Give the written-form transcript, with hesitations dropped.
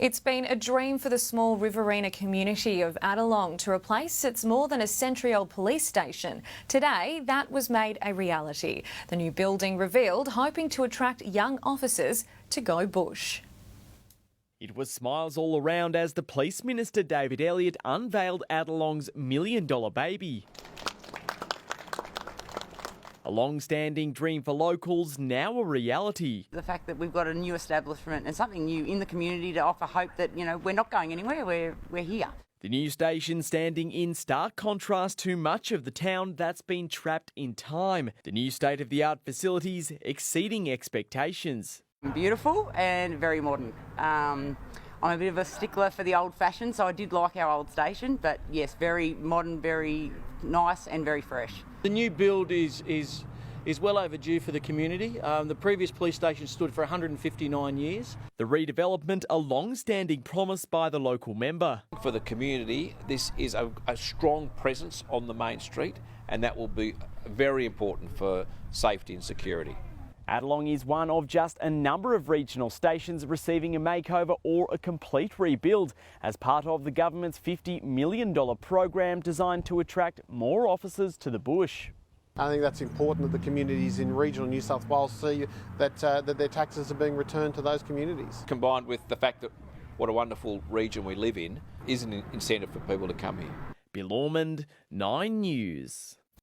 It's been a dream for the small riverina community of Adelong to replace its more than a century-old police station. Today, that was made a reality. The new building revealed, hoping to attract young officers to go bush. It was smiles all around as the Police Minister David Elliott unveiled Adelong's $1 million baby. A long-standing dream for locals, now a reality. The fact that we've got a new establishment and something new in the community to offer hope that, we're not going anywhere, we're here. The new station standing in stark contrast to much of the town that's been trapped in time. The new state-of-the-art facilities exceeding expectations. Beautiful and very modern. I'm a bit of a stickler for the old-fashioned, so I did like our old station, but yes, very modern, very nice and very fresh. The new build is well overdue for the community. The previous police station stood for 159 years. The redevelopment, a long-standing promise by the local member. For the community, this is a strong presence on the main street, and that will be very important for safety and security. Adelong is one of just a number of regional stations receiving a makeover or a complete rebuild as part of the government's $50 million program designed to attract more officers to the bush. I think that's important that the communities in regional New South Wales see that their taxes are being returned to those communities. Combined with the fact that what a wonderful region we live in is an incentive for people to come here. Bill Ormond, 9 News.